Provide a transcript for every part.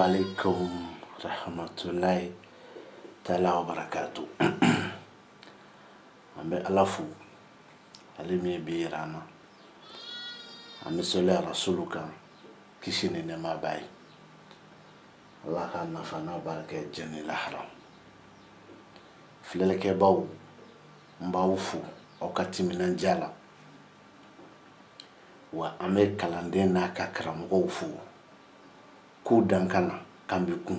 alaikum rahmatullahi ta'ala wa barakatuh. Ambe alafu alimi birana ambe sole rasuluka kishini ne mabai Allah ka nafana baraka jeni lahra fileleke baw mbawfu okati minanjala wa ame kalande na ka karamogo fu ku dankana kambiku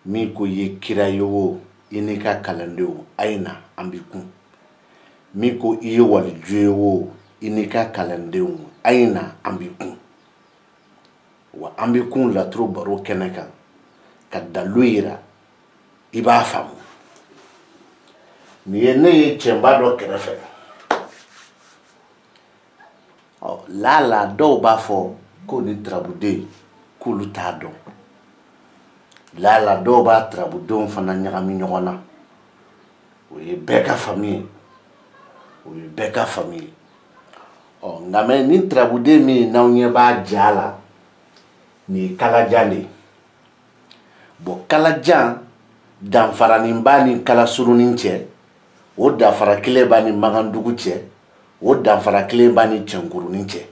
mi ko ye kirayo ini ka kalande aina ambiku mi ko iye wal juewo ini ka kalande aina ambiku wa ambiku la tro baro keneka kadaluira iba famu ni ene chemba do kerefe la do ba fo ko ni trabude ko lutado la do ba trabudo fana nyagami nyogona we beka famille ngame ni trabude mi na onye ba jala ni kala jale bo kala jan dan farani mbani kala surunin che o da fara kile bani magandugu che o dan fara kile bani changurunin che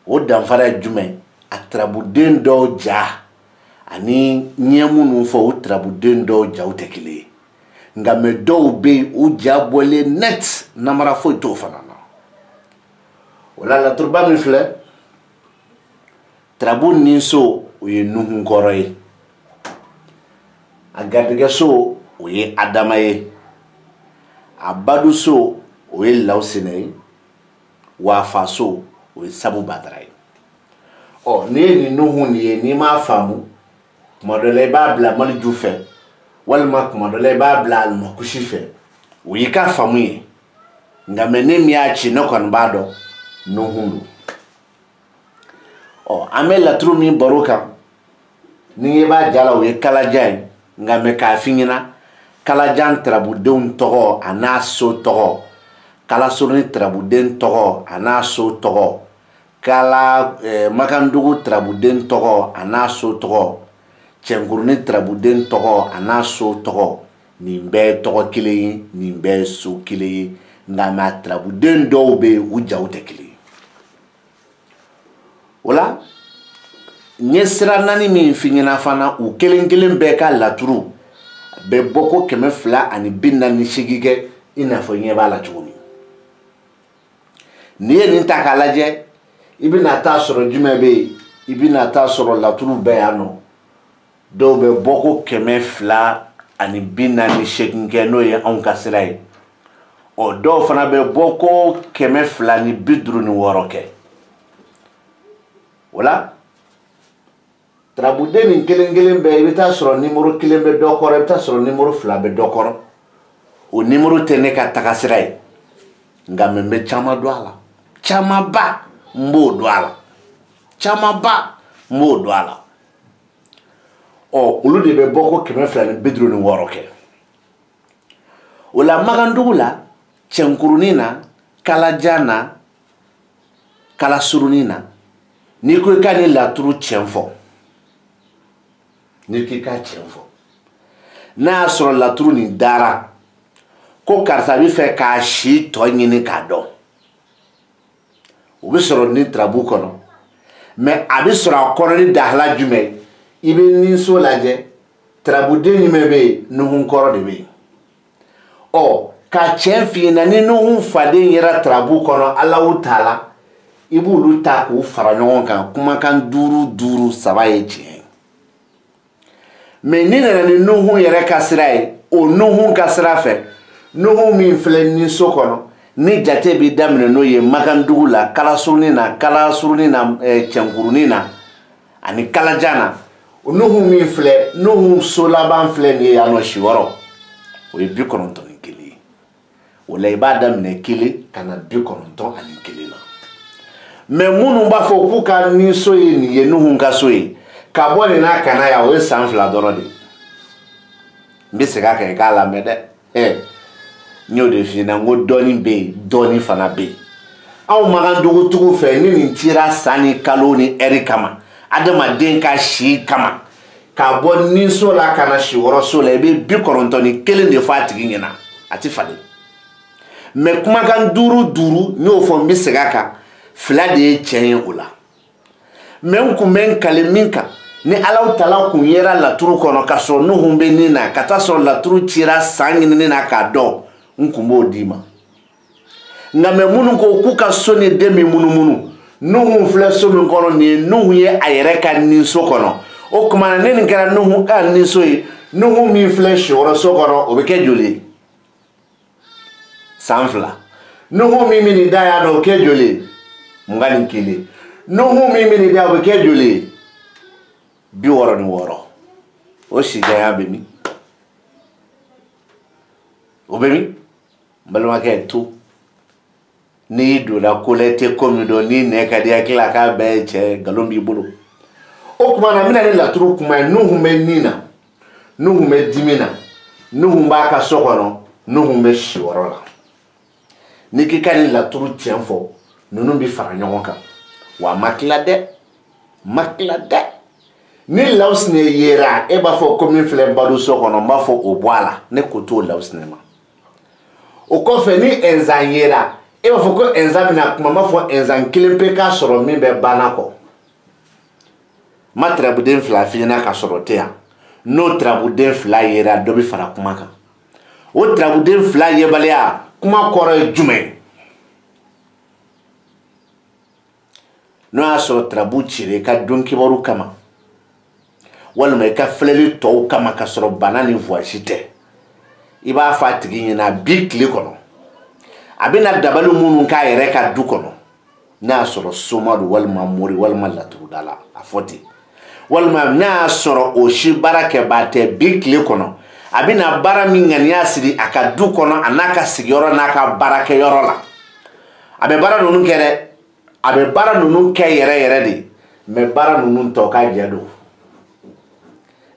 o dan fara jume atrabuden do ja ani nyemunu fo utrabuden do ja utekile ngame do be u jabole net namara fo to fanana wala la turba mi fle trabun ni so uye nuhun koroye agadege so uye adamaye abadu so uye lausine wafa so uye sabu badrai ni nuhun ni ma famu modele babla mal jufe wal mak modele babla al makushife uye ka famu ye ngamene miachi nokon bado nuhunu ame la tru mi baroka ni ba jala we kala jay ngame ka finyina kala jan trabudun togo anaso togo kala surni trabuden togo anaso togo kala makandugu trabuden togo anaso togo chengurni trabuden togo anaso togo nimbe togo kile nimbe so kile ngama trabuden do be ujawte kile wala nyesra nani mi finyina fana u kelen beka laturu be boko keme fla ani binna ni shigige ina fo nyeba la chuni ni ni takalaje ibina ta soro jumebe ibina ta soro laturu be ano do be boko keme fla ani binna ni shigige no ye on kasirai o do fana be boko keme fla ni bidru ni woroke wala trabude ni kelen be ibita soro numéro kelen be dokoro ibita soro numéro fla be dokoro o numéro tene ka takasirai ngamembe chama douala chama ba mbo douala ulu de be boko keme fla ni bidru ni woroke wala magandugula chenkurunina kala jana kala surunina ni ko kani la turu chenfo ni kika chenfo na soro la turu ni dara ko karta bi fe ka shi to nyini ka do obi soro ni trabu kono me abi soro akono ni dahla jume ibe ni so laje trabu de ni mebe no hun koro de be ka chenfi na ni no hun fade yira trabu kono Allahu taala ibu luta ko fara ɲɔgɔn kan kuma kan duru saba ye tiɲɛ mais ni nana ni nuhu yɛrɛ ka sira ye o nuhu ka sira fɛ nuhu min filɛ ni so kɔnɔ ni jate bi daminɛ n'o ye makandugu la kalasuruni na cɛnkurunin na ani kalajan na o nuhu min filɛ nuhu so laban filɛ nin ye yan nɔ si wɔrɔ o ye 91 ye o la i b'a daminɛ 1 ka na 91 na mais munu ba fo ku ka ni so ye ni ye nuhun ka so ye ka bo ni na kana ya o san fla doro de mbi se ka ka la mede nyo de fi na ngo doni fana be aw magandugu fe ni tira sani kalo ni eri kama adama den ka shi kama ka bɔ ninso la kana si wɔrɔ so la I bɛ 91 de fɔ a tigi ɲɛna a ti falen mais kumakan duuru n'o fɔ n bɛ segin a kan 2 de ye tiɲɛ ye o la mais n kun bɛ n kale min kan ni Alahu Taala kun yera laturu kɔnɔ ka sɔrɔ Nuhu bɛ nin na ka taa sɔrɔ laturu cira san ɲinini na k'a dɔn n kun b'o d'i ma nka mais minnu ko k'u ka so ni den min munumunu Nuhu filɛ so min kɔnɔ nin ye Nuhu ye a yɛrɛ ka ninso kɔnɔ o tuma ne nin kɛra Nuhu ka ninso ye Nuhu min filɛ siyɔrɔ so kɔnɔ o bɛ kɛ joli ye san 2 Nuhu min bɛ nin da yan nɔ o bɛ kɛ joli ye 21 Nuhu min bɛ nin da o bɛ kɛ joli ye 66 o si janya bɛ min o bɛ min n balimakɛ to n'i donna kolɛte ko min dɔn n'i nɛ ka di hakili la k'a bɛɛ ye cɛ nkalon b'i bolo o tuma na n bɛna ni laturu kuma ye Nuhu bɛ nin na Nuhu bɛ dimi na Nuhu b'a ka so kɔnɔ Nuhu bɛ siyɔrɔ la n'i k'i ka ni laturu tiɲɛ fɔ ninnu bɛ fara ɲɔgɔn kan wa a ma tila dɛ ni lawusinɛ yera e b'a fɔ ko min filɛ balo so kɔnɔ n b'a fɔ o bɔ a la ne ko t'o lawusinɛ ma o kɔfɛ ni ɛnzan yera e b'a fɔ ko ɛnzan bɛna kuma n b'a fɔ ɛnzan kelen pe k'a sɔrɔ min bɛ bana kɔ ma tarabuden 2 f'i ɲɛna ka sɔrɔ tɛ yan n'o tarabuden 2 yera dɔ bɛ fara kuma kan o tarabuden 2 yebaliya kuma kɔrɔ ye jumɛn n'o y'a sɔrɔ tarabu cira i ka don kibaru kama walima I ka filɛli tɔw kama ka sɔrɔ bana ni voyage tɛ I b'a fɔ a tigi ɲɛna bi tile kɔnɔ a bɛna dabali minnu k'a yɛrɛ ka du kɔnɔ n'a y'a sɔrɔ soma don walima mori walima laturudala a fɔ ten walima n'a y'a sɔrɔ o si baara kɛbaa tɛ bi tile kɔnɔ a bɛna baara min ŋaniya siri a ka du kɔnɔ a n'a ka sigiyɔrɔ n'a ka baarakɛyɔrɔ la a bɛ baara ninnu kɛ dɛ a bɛ baara ninnu kɛ yɛrɛ de mais baara ninnu tɔ ka jɛ don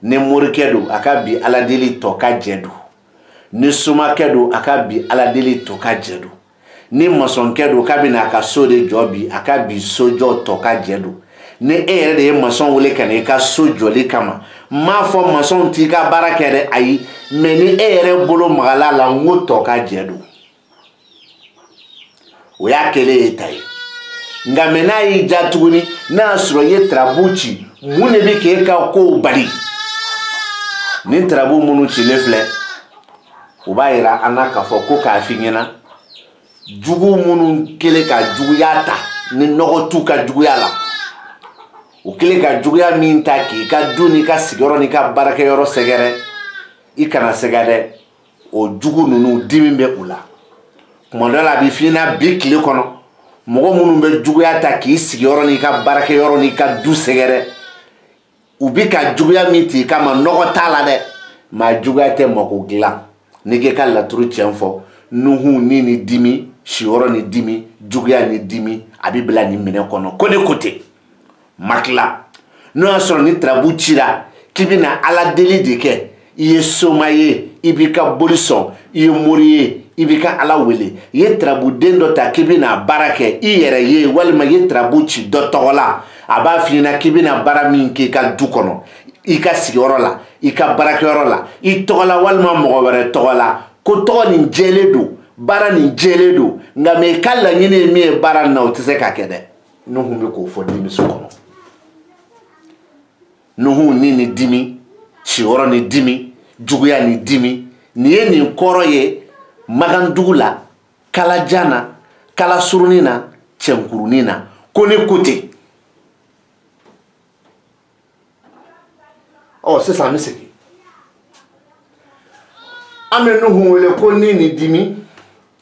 ni morikɛ don a ka bi Ala deli tɔ ka jɛ don ni somakɛ don a ka bi Ala deli tɔ ka jɛ don ni masɔnkɛ don k'a bɛna a ka so de jɔ bi a ka bi sojɔ tɔ ka jɛ don ni e yɛrɛ de ye masɔn wele ka na i ka so jɔli kama n m'a fɔ masɔnw t'i ka baara kɛ dɛ ayi mais ni e yɛrɛ bolo magala la n ko tɔ ka jɛ don o y'a kɛlen ye ta ye nka mɛ n'a y'i ja tuguni n'a y'a sɔrɔ i ye tarabu ci mun de bɛ k'e ka kow bali ni tarabu minnu cilen filɛ o b'a yira an na k'a fɔ ko k'a f'i ɲɛna jugu minnu kɛlen ka juguya ta ni nɔgɔ t'u ka juguya la o kɛlen ka juguya min ta k'i ka du n'i ka sigiyɔrɔ n'i ka baarakɛyɔrɔ sɛgɛrɛ I kana sɛgɛ dɛ o jugu ninnu dimi bɛ u la tuma dɔ la a bɛ f'i ɲɛna bi tile kɔnɔ mɔgɔ minnu bɛ juguya ta k'i sigiyɔrɔ n'i ka baarakɛyɔrɔ n'i ka du sɛgɛrɛ u bɛ ka juguya min t'i kama nɔgɔ t'a la dɛ maa juguya tɛ mako dilan n'i k'i ka laturu tiɲɛ fɔ Nuhu ni dimi siyɔrɔ ni dimi juguya ni dimi a bɛ bila nin minɛn kɔnɔ ko ne ko ten ma tila n'o y'a sɔrɔ ni tarabu cira k'i bɛna Ala deli de kɛ I ye soma ye I b'i ka boli sɔn I ye mori ye I b'i ka Ala wele I ye tarabuden dɔ ta k'i bɛna baara kɛ I yɛrɛ ye walima I ye tarabu ci dɔ tɔgɔ la a b'a f'i ɲɛna k'i bɛna baara min k'i ka du kɔnɔ I ka sigiyɔrɔ la I ka baarakɛyɔrɔ la I tɔgɔ la walima mɔgɔ wɛrɛ tɔgɔ la ko tɔgɔ nin jɛlen don baara nin jɛlen don nka mɛ I ka laɲini ye min ye baara nin na o tɛ se ka kɛ dɛ Nuhu bɛ k'o fɔ denmuso kɔnɔ Nuhu ni dimi siyɔrɔ ni dimi juguya ni dimi nin ye nin kɔrɔ ye Magandugu la Kalajan na Kalasurunin na Cɛnkurunin na ko ne ko ten sisan an bɛ segin an bɛ Nuhu wele ko ni dimi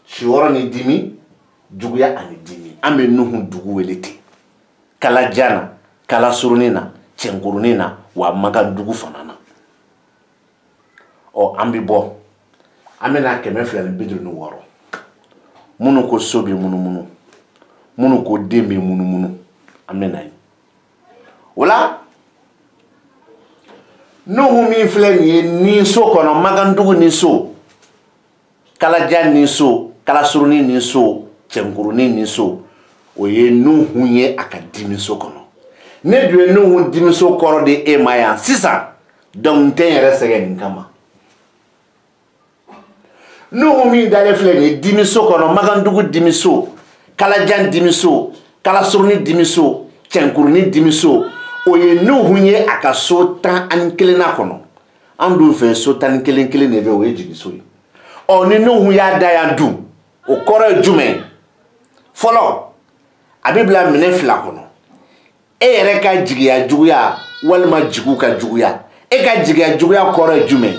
siyɔrɔ ni dimi juguya ani dimi an bɛ Nuhu dugu wele ten Kalajan na Kalasurunin na Cɛnkurunin na wa Magandugu fana na an bɛ bɔ an bɛna 256 minnu ko so bɛ munumunu minnu ko den bɛ munumunu an bɛna yen o la Nuhu min filɛ nin ye nin so kɔnɔ Magandugu ni so Kalajan ni so Kalasurunin ni so Cɛnkurunin ni so o ye Nuhu ye a ka dimiso kɔnɔ ne dun ye Nuhu dimiso kɔrɔ de e ma yan sisan donc tɛ yɛrɛ sɛgɛn nin kama Nuhu min dalen filɛ nin dimiso kɔnɔ Magandugu dimiso Kalajan dimiso Kalasuruni dimiso Cɛnkurunin dimiso o ye Nuhu ye a ka so 11 na kɔnɔ an dun fɛ so 11 de bɛ o ye jigiso ye ni Nuhu y'a da yan dun o kɔrɔ ye jumɛn fɔlɔ a bɛ bila minɛ fila kɔnɔ e yɛrɛ ka jigiya juguya walima jigu ka juguya e ka jigiya juguya kɔrɔ ye jumɛn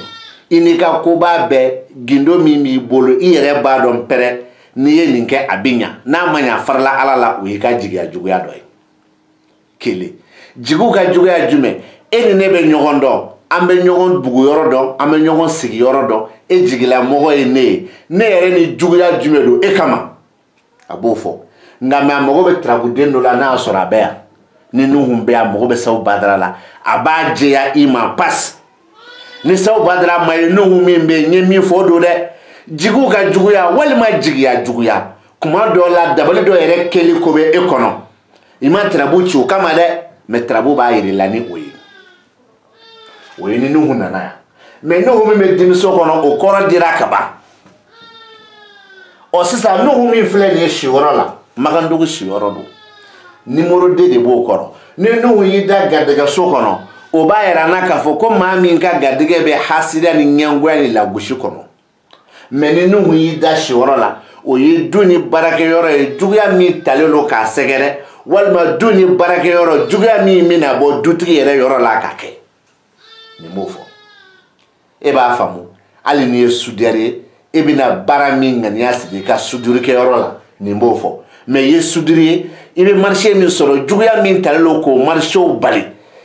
i n'i ka koba bɛɛ gindo min b'i bolo i yɛrɛ b'a dɔn pɛrɛ n'i ye nin kɛ a bɛ ɲa n'a ma ɲa farala Ala la o y'i ka jigiya juguya dɔ ye kelen jigu ka juguya jumɛn e ni ne bɛ ɲɔgɔn dɔn an bɛ ɲɔgɔn bugu yɔrɔ dɔn an bɛ ɲɔgɔn sigi yɔrɔ dɔn e jigila mɔgɔ ye ne ye ne yɛrɛ ni juguya jumɛn don e kama a b'o fɔ nka mɛ a mago bɛ tarabuden dɔ la n'a y'a sɔrɔ a bɛ yan ni Nuhu bɛ yan mago bɛ Sawu Badara la a b'a jɛya i ma pasi ni Sawu Badara ma ye Nuhu min bɛ yen n ye min fɔ o don dɛ jigu ka juguya walima jigiya juguya kuma dɔw la dabali dɔ yɛrɛ kɛli ko bɛ e kɔnɔ i ma tarabu ci o kama dɛ mɛ tarabu b'a yɛrɛ la ni o ye ni Nuhu nana yan mɛ Nuhu min bɛ dimiso kɔnɔ o kɔrɔ dira ka ban sisan Nuhu min filɛ nin ye siyɔrɔ la Magandugu siyɔrɔ don numéro 2 de b'o kɔrɔ ni Nuhu y'i da garijɛgɛso kɔnɔ o b'a yira na k'a fɔ ko maa min ka garijɛgɛ bɛ hasida ni ɲɛngoya ni lagosi kɔnɔ mɛ ni Nuhu y'i da siyɔrɔ la o ye du ni baarakɛyɔrɔ ye juguya min talen don k'a sɛgɛrɛ walima du ni baarakɛyɔrɔ juguya min bɛna bɔ dutigi yɛrɛ yɔrɔ la ka kɛ nin b'o fɔ e b'a faamu hali n'i ye soudeur ye e bɛna baara min ŋaniya sigi ka soudurikɛyɔrɔ la nin b'o fɔ mɛ i ye soudeur ye i bɛ marché min sɔrɔ juguya min talen don k'o marchéw bali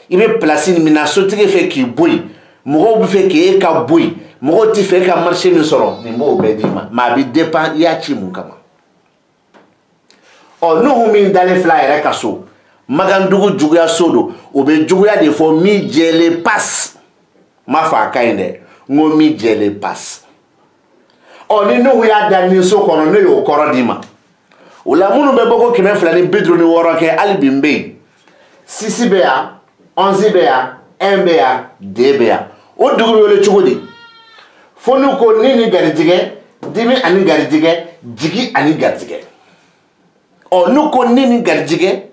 i bɛ place min na sotigi fɛ k'i bɔ yen mɔgɔw bɛ fɛ k'e ka bɔ yen mɔgɔw tɛ fɛ e ka marché min sɔrɔ nin b'o bɛɛ d'i ma mɛ a bɛ dépend i y'a ci mun kama Nuhu min dalen filɛ a yɛrɛ ka so Magandugu juguya so don o bɛ juguya de fɔ min jɛlen passe ma fɔ a ka ɲi dɛ n ko min jɛlen passe ni Nuhu y'a da nin so kɔnɔ ne y'o kɔrɔ d'i ma o la minnu bɛ bɔ ko 256 kɛ hali bi n bɛ yen 6 bɛ yan 11 bɛ yan 1 bɛ yan 2 bɛ yan o dugu bɛ wele cogo di fo n'u ko ni ni garijɛgɛ dimi ani garijɛgɛ jigi ani garijɛgɛ n'u ko ni ni garijɛgɛ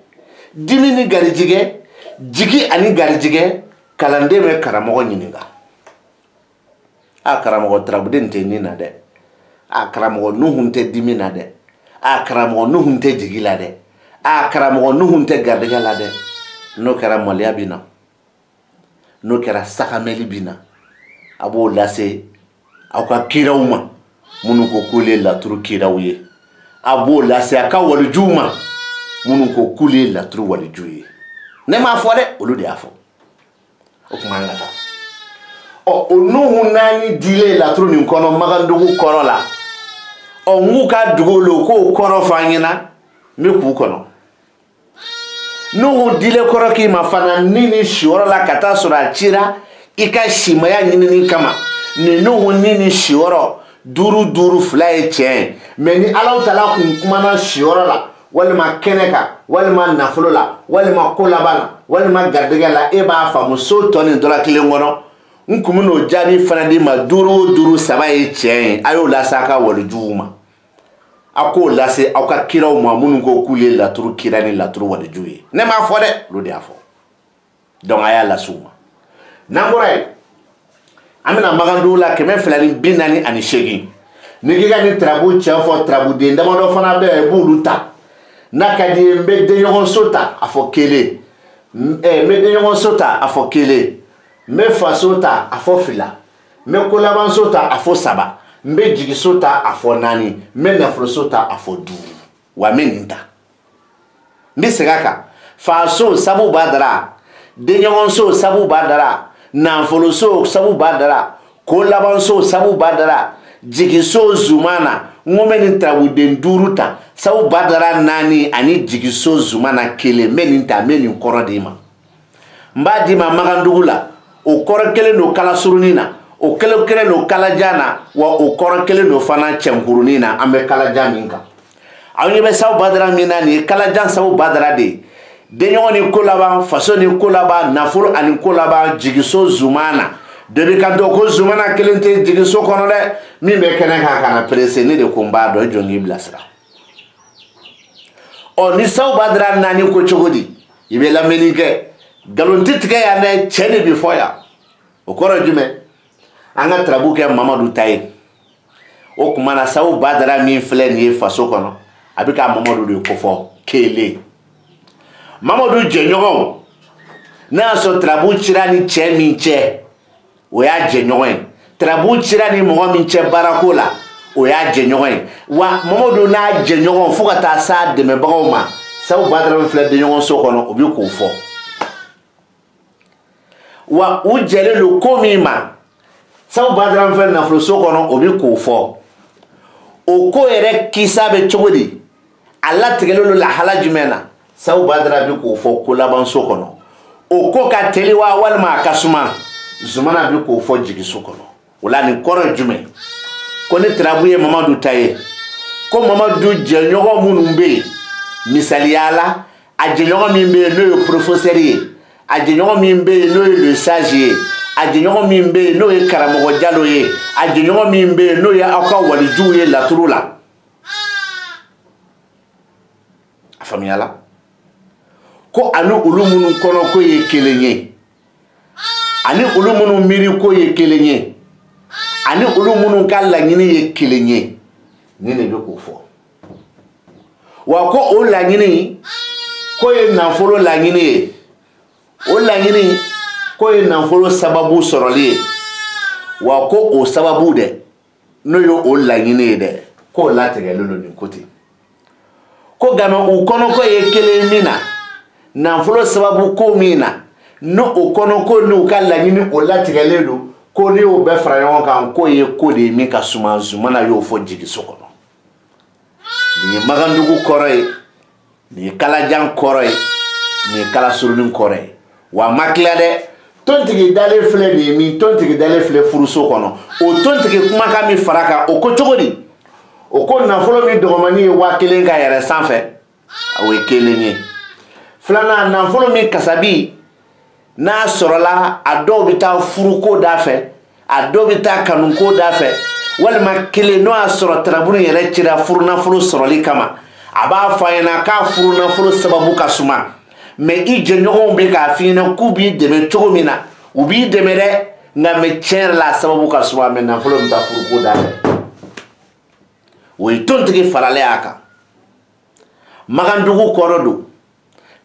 dimi ni garijɛgɛ jigi ani garijɛgɛ kalanden bɛ karamɔgɔ ɲininka karamɔgɔ tarabuden tɛ nin na dɛ karamɔgɔ Nuhu tɛ dimi na dɛ karamɔgɔ Nuhu tɛ jigi la dɛ karamɔgɔ Nuhu tɛ garijɛgɛ la dɛ n'o kɛra maloya bɛ na n'o kɛra sagamɛli bɛ na a b'o lase aw ka kiraw ma minnu ko k'olu ye laturu kiraw ye a b'o lase a ka walijuw ma minnu ko k'olu ye laturu walijuw ye ne m'a fɔ dɛ olu de y'a fɔ o tuma an ka taa o Nuhu 4 dilen laturu nin kɔnɔ Magandugu kɔrɔ la n k'u ka dugu lo k'o kɔrɔ fɔ an ɲɛna n bɛ k'u kɔnɔ Nuhu dilen kɔrɔ k'i ma fana ni nin siyɔrɔ la ka taa sɔrɔ a cira i ka simaya ɲinini kama ni Nuhu ni nin siyɔrɔ 5 2 ye tiɲɛ ye mɛ ni Alahu Taala kun kumana siyɔrɔ la walima kɛnɛ kan walima nafolo la walima ko laban la walima garijɛgɛ la e b'a faamu so tɔ nin dɔla kelen kɔnɔ n kun bɛ n'o jaabi fana d'i ma 5 o 5 3 ye tiɲɛ ye a y'o lase a ka walijuw ma a k'o lase aw ka kiraw ma minnu ko k'u ye laturu kira ni laturu walijuw ye ne m'a fɔ dɛ olu de y'a fɔ donc a y'a lase u ma n'an bɔra yen an bɛna Magandugu la 248 ni k'i ka ni tarabu cɛ fɔ tarabuden damadɔ fana bɛ yen i b'olu ta n'a ka di ye n bɛ denɲɔgɔnso ta a fɔ 1 n bɛ denɲɔgɔnso ta a fɔ 1 n bɛ faso ta a fɔ 2 n bɛ kolabanso ta a fɔ 3 n bɛ jigiso ta a fɔ 4 n bɛ nafoloso ta a fɔ 5 wa n bɛ nin ta n bɛ segin a kan faso Sabu Badara denɲɔgɔnso Sabu Badara nafoloso Sabu Badara kolabanso Sabu Badara jigiso Zumana n ko n bɛ nin tarabuden 5 ta Sabu Badara 4 ani jigiso Zumana 1 n bɛ nin ta n bɛ nin kɔrɔ d'i ma n b'a d'i ma Magandugu la o kɔrɔ kelen don Kalasurunin na o kelen don Kalajan na wa o kɔrɔ kelen don fana Cɛnkurunin na an bɛ Kalajan min kan aw ɲɛ bɛ Sabu Badara min na nin ye Kalajan Sabu Badara de ye denɲɔgɔn ni ko laban faso ni ko laban nafolo ani ko laban jigiso zumana debi ka dɔ ko zumana kelen tɛ jigiso kɔnɔ dɛ min bɛ kɛnɛ kan ka na presse ne de ko n b'a dɔn jɔn k'i bilasira ɔ ni saw b'a dira naani ko cogo di i bɛ lamɛnni kɛ nkalon tɛ tigɛ yan dɛ cɛ de bi fɔ yan o kɔrɔ jumɛn an ka tarabu kɛ mamadu ta ye o tuma na saw b'a dira min filɛ nin ye faso kɔnɔ a bɛ ka mamadu de kofɔ kelen mamadu jɛɲɔgɔnw n'a y'a sɔrɔ tarabu cira ni cɛ min cɛ o y'a jɛɲɔgɔn ye tarabu cira ni mɔgɔ min cɛ baarako la o y'a jɛɲɔgɔn ye wa mamadu n'a jɛɲɔgɔn fo ka taa s'a dɛmɛbagaw ma sabu badara min filɛ denɲɔgɔn so kɔnɔ o bɛ k'o fɔ wa u jɛlen don ko min ma sabu badara min filɛ nafolo so kɔnɔ o bɛ k'o fɔ o ko yɛrɛ kisa bɛ cogo di a latigɛlen don lahala jumɛn na sabu badara bɛ k'o fɔ ko laban so kɔnɔ o ko ka teli wa walima a ka suma zumana bɛ k'o fɔ jigiso kɔnɔ o la nin kɔrɔ jumɛn ko ni tarabu ye mamadu ta ye ko mamadu jɛɲɔgɔn minnu bɛ yen misaliya la a jɛɲɔgɔn min bɛ yen n'o ye professeur ye a jɛɲɔgɔn min bɛ yen n'o ye le sage ye a jɛɲɔgɔn min bɛ yen n'o ye karamɔgɔ jalo ye a jɛɲɔgɔn min bɛ yen n'o ye aw ka walijuw ye laturu la a faamuyala ko ani olu minnu kɔnɔ ko ye kelen ye ani olu minnu miiri ko ye kelen ye ani olu minnu ka laɲini ye kelen ye ni de bɛ k'o fɔ wa ko o laɲini ko ye nafolo laɲini ye o laɲini ko ye nafolo sababu sɔrɔli ye wa ko o sababu dɛ n'o ye o laɲini ye dɛ k'o latigɛlen don nin ko ten ko nka u kɔnɔ ko ye kelen min na nafolo sababu ko min na n'o o kɔnɔ ko n'u ka laɲini o latigɛlen don ko ni y'o bɛɛ fara ɲɔgɔn kan k'o ye ko de ye min ka suma zumana y'o fɔ jigiso kɔnɔ nin ye magandugu kɔrɔ ye nin ye kalajan kɔrɔ ye nin ye kalasurunin kɔrɔ ye wa a ma tila dɛ tontigi dalen filɛ nin ye min tontigi dalen filɛ furuso kɔnɔ o tontigi kumakan min fara kan o ko cogo di o ko nafolo min dɔgɔmani ye 5000 ka yɛrɛ sanfɛ o ye kelen ye filanan nafolo min kasabi n'a sɔrɔla a dɔw bɛ taa furuko da fɛ a dɔw bɛ taa kanuko da fɛ walima kelen n'o y'a sɔrɔ taraburu yɛrɛ cira furunafolo sɔrɔli kama a b'a fɔ a ɲɛna k'a furunafolo sababu ka suma mɛ i jɛɲɔgɔnw bɛ k'a f'i ɲɛna k'u b'i dɛmɛ cogo min na u b'i dɛmɛ dɛ nka mɛ tiɲɛ yɛrɛ la a sababu ka suma mɛ nafolo bɛ taa furuko da fɛ o ye tontigi faralen a kan magandugu kɔrɔ don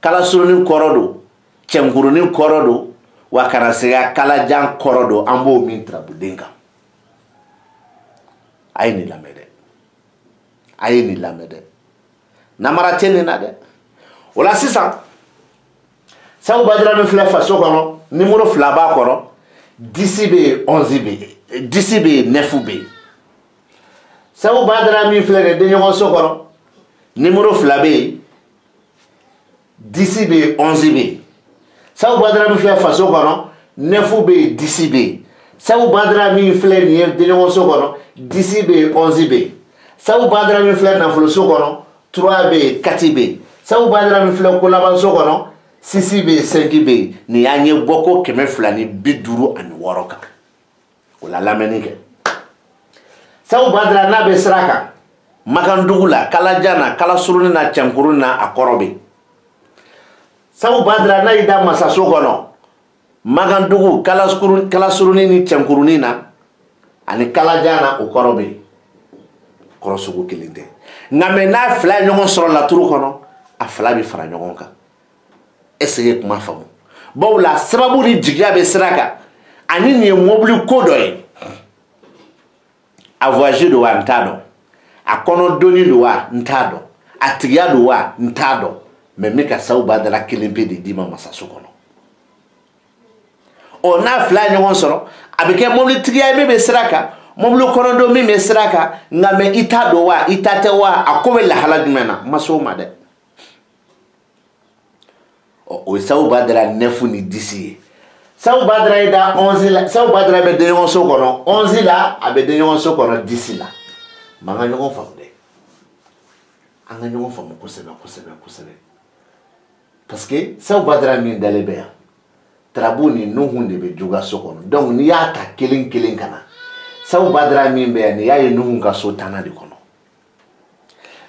kalasurunin kɔrɔ don cɛnkurunin kɔrɔ don wa kana se ka kalajan kɔrɔ don an b'o min tarabuden kan a ye nin lamɛn dɛ a ye nin lamɛn dɛ namara tɛ nin na dɛ o la sisan sabu badara min filɛ faso kɔnɔ nimoro 2 b'a kɔrɔ 10 bɛ yen 11 bɛ yen 10 bɛ yen 9 bɛ yen sabu badara min filɛ nin denɲɔgɔn so kɔnɔ nimoro 2 bɛ yen 10 bɛ yen 11 bɛ yen sabu badara min filɛ faso kɔnɔ 9 bɛ yen 10 bɛ yen sabu badara min filɛ nin ye denɲɔgɔn so kɔnɔ 10 bɛ yen 11 bɛ yen sabu badara min filɛ nafolo so kɔnɔ 3 bɛ yen 4 bɛ yen sabu badara min filɛ ko laban so kɔnɔ 6 bɛ yen 5 bɛ yen nin y'an ye bɔko 256 kan o la lamɛnni kɛ sabu badara n'a bɛ sira kan magandugu la kalajan na kalasurunin na cɛnkurunin na a kɔrɔ bɛ yen sabu badara n'a y'i da masaso kɔnɔ magandugu kalasurunin ni cɛnkurunin na ani kalajan na o kɔrɔ bɛ yen kɔrɔ sugu kelen tɛ nka mɛ n'a fila ye ɲɔgɔn sɔrɔ laturu kɔnɔ a fila bɛ fara ɲɔgɔn kan est-ce que ye kuma faamu bawo la sababu ni jigiya bɛ sira kan ani nin ye mobili ko dɔ ye a voyage don wa n t'a dɔn a kɔnɔdonni don wa n t'a dɔn a tigiya don wa n t'a dɔn mɛ min ka sababu badala kelen pe de d'i ma masaso kɔnɔ ɔ n'a fila ye ɲɔgɔn sɔrɔ a bɛ kɛ mobili tigiya ye min bɛ sira kan mobili kɔnɔdon min bɛ sira kan nka mɛ i t'a dɔn wa i ta tɛ wa a ko bɛ lahala jumɛn na ma s'o ma dɛ ɔ o ye sababu badala 9 ni 10 ye sababu badala ye da 11 la sababu badala bɛ denɲɔgɔn so kɔnɔ 11 la a bɛ denɲɔgɔn so kɔnɔ 10 la man ka ɲɔgɔn faamu dɛ an ka ɲɔgɔn faamu kosɛbɛ kosɛbɛ kosɛbɛ parce que saw badara min dale be ya trabu ni nuhu de be juga so kono donc ni ya ta kelen kana saw badara min be ya ni ya nuhu ka so tana de kono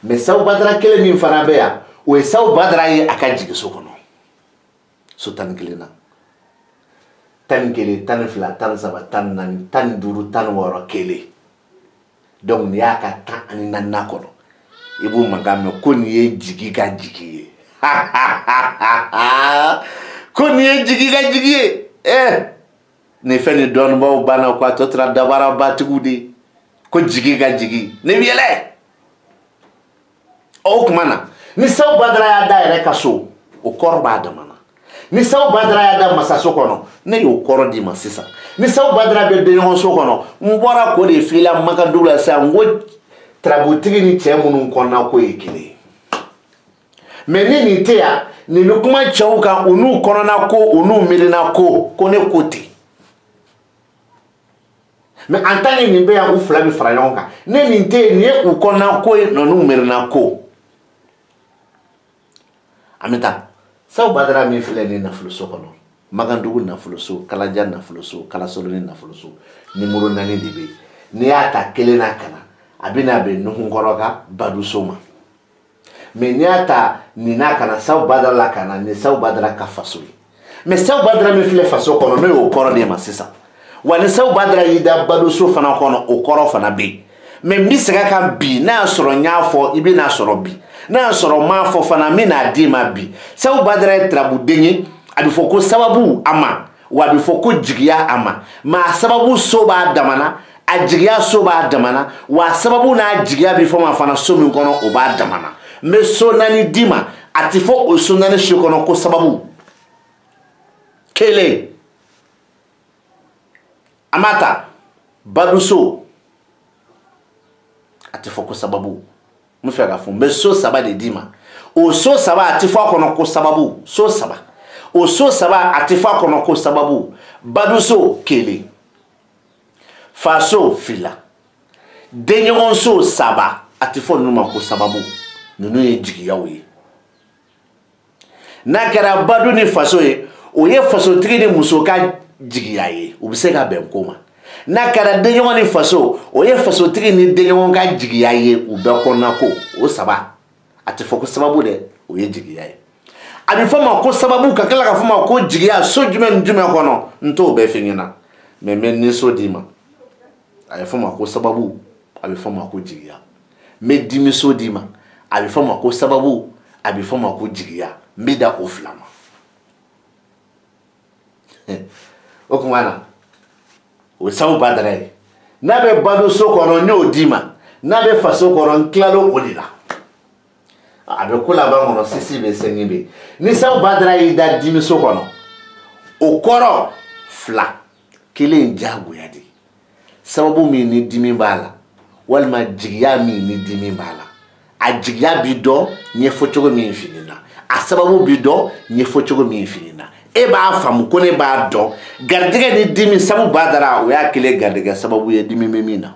mais saw badara kelen min fana be ya o saw badara yi aka jigi so kono so tan kelena tan kele tan fila tan saba tan nan tan duru tan woro kele donc ni ya ka tan ani nan na kono ibu magame ko ni ye jigi ga jigi ko ni ye jigi ga jigi ne feni don bo bana ko to tra dabara batigudi ko jigi ga jigi ne biele o kumana ni saw badra ya da ere kaso o korba da mana ni saw badra ya da masaso kono ne yo koro di masisa ni saw badra be de yon so kono mbora ko de fila makandula sa ngo trabutigi ni chemunu konna ko yekile mais ni tea ni lukuma chauka unu konona ko unu mirina ko ne kote mais antani ni be ya u flabi frayonka ne ni te ni u konna ko no nu mirina ko amita saw badara mi fleni na fluso kono magandugu na fluso kalajan na fluso kala soloni na fluso ni muro nani dibe ni ata kelena kana abina be nuhu ngoroka badu soma mais niata nina kana saw badala kana ni saw badala ka fasuli mais saw badala mi file faso kono no o koro de masisa wani saw badala yida badu so fana kono o koro fana be mais mi sega kan bi na soro nyafo ibi na soro bi na soro mafo fana mi na di ma bi saw badala trabu denye abi foko sababu ama wadi foko jigiya ama ma sababu so ba damana ajigiya so ba damana wa sababu na ajigiya bi fo ma fana so mi kono o ba damana me so nani dima atifo o so nani shikono ko sababu kele amata baduso atifo ko sababu mu fera fu me so saba de dima o so saba atifo kono ko sababu so saba o so saba atifo kono ko sababu baduso kele faso fila denyon so saba atifo numa ko sababu nunu ye jigi yawe na kara badu ni faso ye o ye faso tigi ni muso ka jigi yaye u bi se ka ben koma na kara denyon ni faso o ye faso tigi ni denyon ka jigi yaye u be konna ko o saba atifo ko sababu de o ye jigi yaye abi fama ko sababu ka kala ka fama ko jigi ya so jume kono nto be fingina men ni so dima ay fama ko sababu abi fama ko jigi ya me dimi so dima abi fama ko sababu abi fama ko jigiya mbida oflama okumana o sawu badare na be bado so kono nyo dima na be faso kono klalo odila abe kula ba mono sisi be sengibe ni sawu badare ida dimi so kono o koro fla kile njago yadi sababu mi ni dimi bala walma jigiya mi ni dimi bala ajigiya bido nye fochogo mi infinina asababu bido nye fochogo mi infinina e ba famu ko ne ba do gardiga ni dimi sabu badara o ya kile gardiga sababu ye dimi memina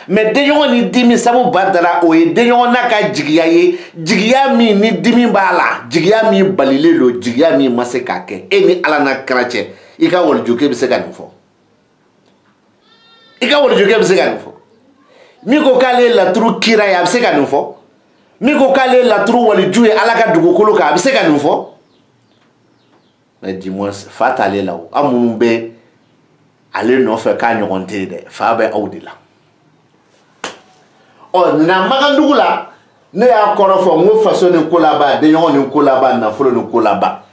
me deyo ni dimi sabu badara o ye deyo na ka jigiya mi ni dimi bala jigiya mi balilelo jigiya mi masekake eni ala na krache ika wol juke bi se ga nfo miko kale la turu kira ya bise ka nufo miko kale la turu wali juye alaka dugukolo ka bise ka nufo mais dis-moi fatale la amumbe ale no fe ka nyogonte de fa be awdila o na magandugula ne ya korofo ngo faso ni kolaba de nyon ni kolaba na folo ni kolaba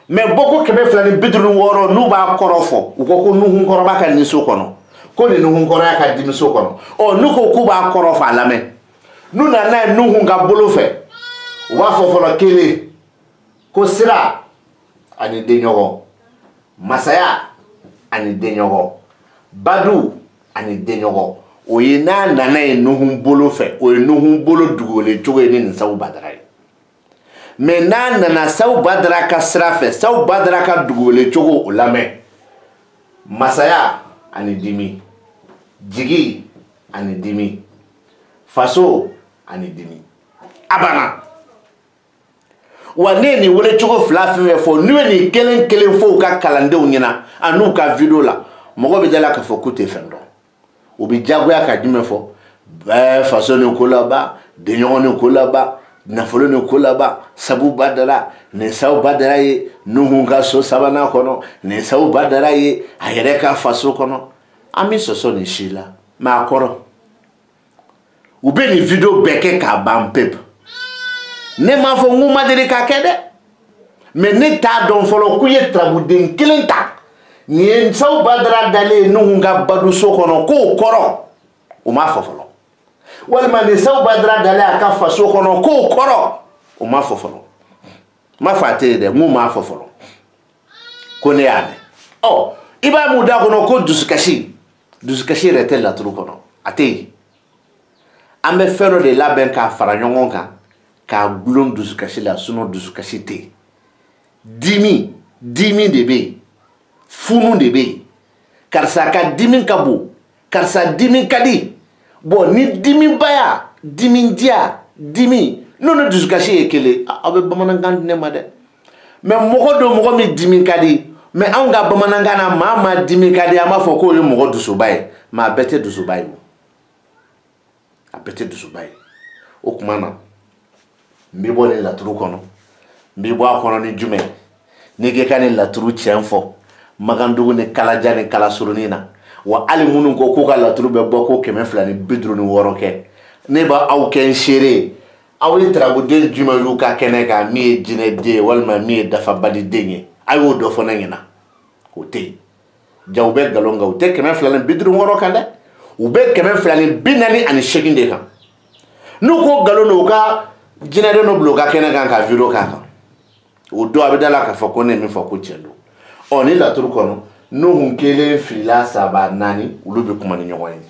mais boko kebe flani bidru woro nu ba korofo ukoko nu hun koroba kan ni so kono ko ni nuhu ngora ka dimiso kono o nuko kuba koro fa lame nuna na nuhu nga bolo fe wa fofolo kele ko sira ani denyogo masaya ani denyogo badu ani denyogo o yina nana nuhu bolo fe o nuhu bolo dugole jogo ni sawu badara me nana sawu badara ka sira fe sawu badara ka dugole jogo o lame masaya ani dimi jigi ani dimi faso ani dimi abana wa ne ni wele cogo fila fɛn fɔ n'u ye nin kelen kelen fɔ u ka kalandenw ɲɛna an'u ka video la mɔgɔ bɛ dala k'a fɔ k'u tɛ fɛn dɔn u bɛ jagoya ka jumɛn fɔ faso ni ko laban denɲɔgɔn ni ko laban nafolo ni ko laban sabu ba dara nin sabu ba dara ye Nuhun ka so sabanan kɔnɔ nin sabu ba dara ye a yɛrɛ ka faso kɔnɔ an bɛ sɔsɔ nin si la mɛ a kɔrɔ u bɛ nin video bɛɛ kɛ k'a ban pepu ne m'a fɔ n ko ma deli ka kɛ dɛ mais ne t'a dɔn fɔlɔ k'u ye turabuden kelen ta nin ye sabu ba dara dalen ye Nuhun ka baduso kɔnɔ k'o kɔrɔ u m'a fɔ fɔlɔ walima nin sabu ba dara dalen a ka faso kɔnɔ k'o kɔrɔ u m'a fɔ fɔlɔ n m'a fɔ a tɛ ye dɛ n ko m'a fɔ fɔlɔ ko ne y'a mɛn ɔ i b'a mun da kɔnɔ ko dusukasi yɛrɛ tɛ laturu kɔnɔ a tɛ yen an bɛ fɛn dɔ de labɛn k'a fara ɲɔgɔn kan k'a gulon dusukasi la sinon dusukasi tɛ yen dimi de bɛ yen funu de bɛ yen karisa ka dimi ka bon karisa dimi ka di bon ni dimi baya dimi diya dimi n'o ni dusukasi ye kelen aw bɛ bamanankan di ne ma dɛ mais mɔgɔ dɔ mɔgɔ min dimi ka di mais anw ka bamanankan na maa dimi ka di an b'a fɔ k'o ye mɔgɔ dusuba ye mais a bɛɛ tɛ dusuba ye a bɛɛ tɛ dusuba ye o tuma na n bɛ bɔ nin laturu kɔnɔ n bɛ bɔ a kɔnɔ ni jumɛn n'i k'i ka nin laturu tiɲɛ fɔ Magandugu ni Kalajan ni Kalasurunin na wa hali minnu ko k'u ka laturu bɛ bɔ ko 256 kɛ ne b'a aw kɛ n seere aw ye turabuden jumɛn y'u ka kɛnɛ kan min ye jinɛden ye walima min ye dafabaliden ye a y'o dɔ fɔ ne ɲɛna o tɛ yen ja u bɛ nkalon kan u tɛ 256 kan dɛ u bɛ 248 de kan n'u ko nkalon don u ka jinɛden dɔ bila u ka kɛnɛ kan ka video k'a kan o don a bɛ da la k'a fɔ ko ne ye min fɔ ko tiɲɛ don ɔ ni laturu kɔnɔ Nuhun kelen filila saba naani olu bɛ kuma ni ɲɔgɔn ye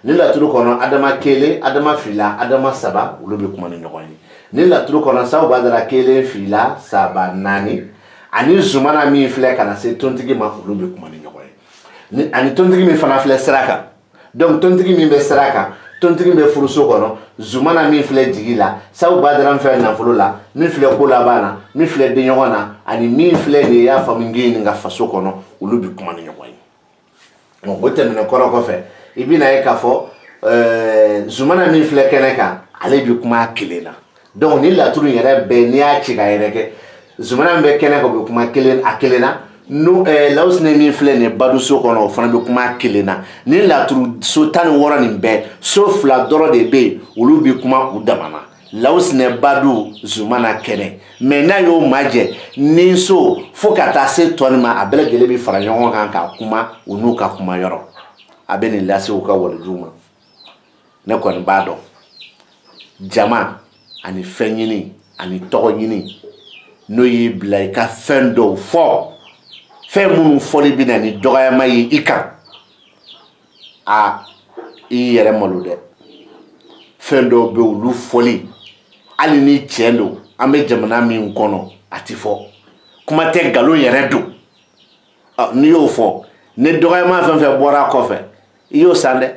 ni laturu kɔnɔ Adama kelen Adama fila Adama saba olu bɛ kuma ni ɲɔgɔn ye ni laturu kɔnɔ sabu ba dara kelen fila saba naani ani Zumana min filɛ ka na se tontigi ma olu bɛ kuma ni ɲɔgɔn ye ani tontigi min fana filɛ sira kan donc tontigi min bɛ sira kan tontigi bɛ furuso kɔnɔ Zumana min filɛ jigi la sabu ba dara fɛ nafolo la min filɛ ko laban na min filɛ denɲɔgɔn na ani min filɛ de y'a faamu nin ka faso kɔnɔ olu bɛ kuma ni ɲɔgɔn ye o tɛmɛnen kɔrɔ kɔfɛ i bɛna ye k'a fɔ Zumana min filɛ kɛnɛ kan ale bɛ kuma kelen na donc ni laturu yɛrɛ bɛɛ n'i y'a ci ka yɛrɛ kɛ Zumana min bɛ kɛnɛ kan o bɛ kuma kelen na Lawusina min filɛ nin baduso kɔnɔ o fana bɛ kuma kelen na ni laturu so 16 nin bɛɛ so 2 dɔrɔn de bɛ yen olu bɛ kuma u dama na Lawusina badu Zumana kɛnɛ mais n'a y'o majɛ ni so fo ka taa se tɔni ma a bɛɛ lajɛlen bɛ fara ɲɔgɔn kan ka kuma u n'u ka kuma yɔrɔ a bɛ nin lase u ka walijuw ma ne kɔni b'a dɔn jama ani fɛn ɲini ani tɔgɔ ɲini n'o y'i bila i ka fɛn dɔw fɔ fɛn minnu fɔli bɛ na ni dɔgɔyama ye i kan i yɛrɛ malo dɛ fɛn dɔw bɛ olu fɔli hali ni tiɲɛ don an bɛ jamana min kɔnɔ a ti fɔ kuma tɛ nkalon yɛrɛ don n'i y'o fɔ ni dɔgɔyama fɛn fɛn bɔra a kɔfɛ i y'o san dɛ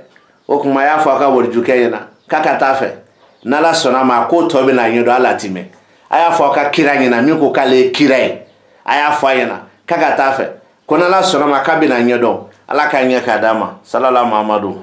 o kuma a y'a fɔ a ka warijukɛ ɲɛna k'a ka taa fɛ n'Ala sɔnna ma k'o tɔ bɛ na ɲɛdɔn hali a ti mɛn a y'a fɔ a ka kira ɲɛna min ko k'ale ye kira ye a y'a fɔ a ɲɛna k'a ka taa fɛ ko n'Ala sɔnna ma k'a bɛ na ɲɛdɔn Ala ka ɲɛ k'a d'a ma salala Muhamadu